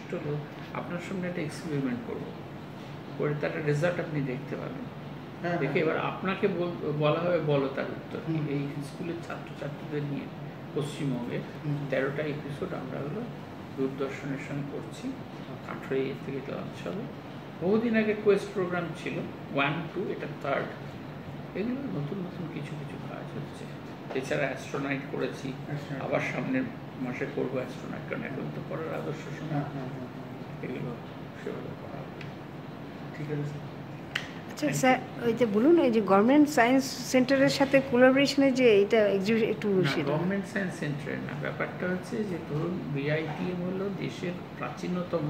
উদ্দেশ্যটা হলো আপনার সামনে একটা এক্সপেরিমেন্ট করবো, করে তার রেজাল্ট আপনি দেখতে পাবেন। দেখে এবার আপনাকে বলা হবে বলো তার উত্তর। এই স্কুলের ছাত্রছাত্রীদের নিয়ে পশ্চিমবঙ্গে 13টা এপিসোড আমরা হলো দূরদর্শনের সঙ্গে করছি। 18 থেকে লঞ্চ হবে। বহুদিন আগে কোয়েস্ট প্রোগ্রাম ছিল 1, 2, এটা 3rd। এগুলো নতুন নতুন কিছু কিছু কাজ হচ্ছে। এছাড়া অ্যাস্ট্রোনাইট করেছি, আবার সামনের মাসে করবো অ্যাস্ট্রোনাইট, কারণ এখন তো করার আদর্শ সময়। এগুলো সেভাবে করা হবে। ঠিক আছে। আচ্ছা স্যার, ওই যে বলুন, এই যে গভর্নমেন্ট সায়েন্স সেন্টারের সাথে কোলাবোরেশনে যে এটা একটু গভর্নমেন্ট সায়েন্স সেন্টারের না, ব্যাপারটা হচ্ছে যে ধরুন বিআইটিএম হলো দেশের প্রাচীনতম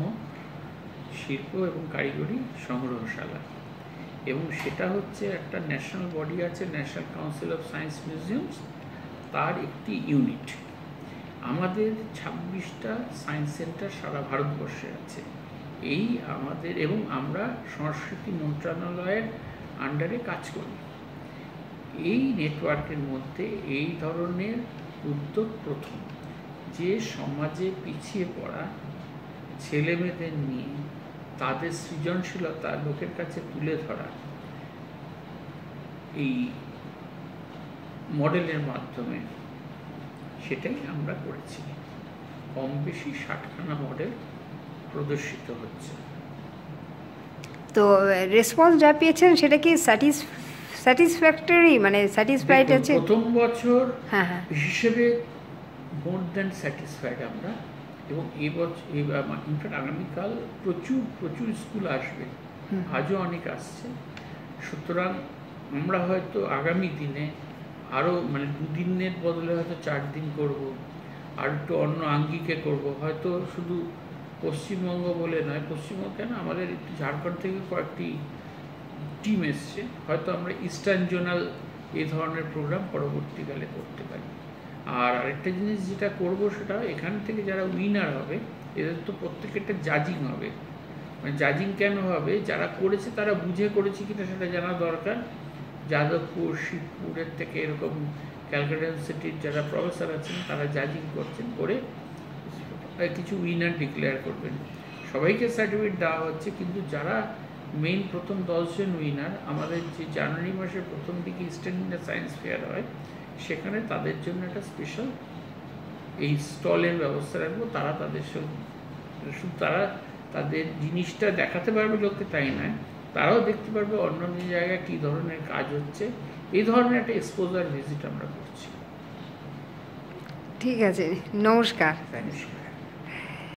শিল্প এবং কারিগরি সংগ্রহশালা, এবং সেটা হচ্ছে একটা ন্যাশনাল বডি আছে, national council of science museums, তার একটি ইউনিট। আমাদের 26টা সায়েন্স সেন্টার সারা ভারতবর্ষে আছে। এই আমাদের, এবং আমরা সংস্কৃতি মন্ত্রণালয়ের আন্ডারে কাজ করি। এই নেটওয়ার্কের মধ্যে এই ধরনের উদ্যোগ প্রথম, যে সমাজে পিছিয়ে পড়া ছেলেমেয়েদের নিয়ে তাদের সৃজনশীলতা লোকের কাছে তুলে ধরা এই মডেলের মাধ্যমে, সেটাই আমরা করেছি। কম বেশি 60খানা মডেল প্রদর্শিত হচ্ছে। তো রেসপন্স যা পেয়েছেন সেটা কি স্যাটিসফ্যাক্টরি, মানে স্যাটিসফাইড আছে? প্রথম বছর হিসেবে মোর দ্যান স্যাটিসফাইড আমরা, এবং এই বছর ইনফ্যাক্ট আগামীকাল প্রচুর স্কুল আসবে, আজও অনেক আসছে। সুতরাং আমরা হয়তো আগামী দিনে আরও মানে 2 দিনের বদলে হয়তো 4 দিন করব, আর একটু অন্য আঙ্গিকে করব। হয়তো শুধু পশ্চিমবঙ্গ বলে নয়, পশ্চিমবঙ্গ কেন, আমাদের একটু ঝাড়খণ্ড থেকে কয়েকটি টিম এসছে, হয়তো আমরা ইস্টার্ন জোনাল এই ধরনের প্রোগ্রাম পরবর্তীকালে করতে পারি। আর আরেকটা জিনিস যেটা করব, সেটা এখান থেকে যারা উইনার হবে এদের তো প্রত্যেকেরটা জাজিং হবে। মানে জাজিং কেন হবে, যারা করেছে তারা বুঝে করেছে কিনা সেটা জানা দরকার। যাদবপুর, শিবপুরের থেকে এরকম ক্যালকাটা ইউনিভার্সিটির যারা প্রফেসর আছেন তারা জাজিং করছেন, করে কিছু উইনার ডিক্লেয়ার করবেন। সবাইকে সার্টিফিকেট দেওয়া হচ্ছে, কিন্তু যারা মেইন প্রথম 10 জন উইনার, আমাদের যে জানুয়ারি মাসের প্রথম দিকে ইস্টার্ন ইন্ডিয়া সায়েন্স ফেয়ার হয়, সেখানে তাদের জন্য একটা স্পেশাল এই স্টলের ব্যবস্থা রাখবো। তারা তাদের শুধু তারা তাদের জিনিসটা দেখাতে পারবে লোককে, তাই নয়, তারাও দেখতে পারবে অন্য জায়গায় কী ধরনের কাজ হচ্ছে। এই ধরনের একটা এক্সপোজার ভিজিট আমরা করছি। ঠিক আছে, নমস্কার। নমস্কার।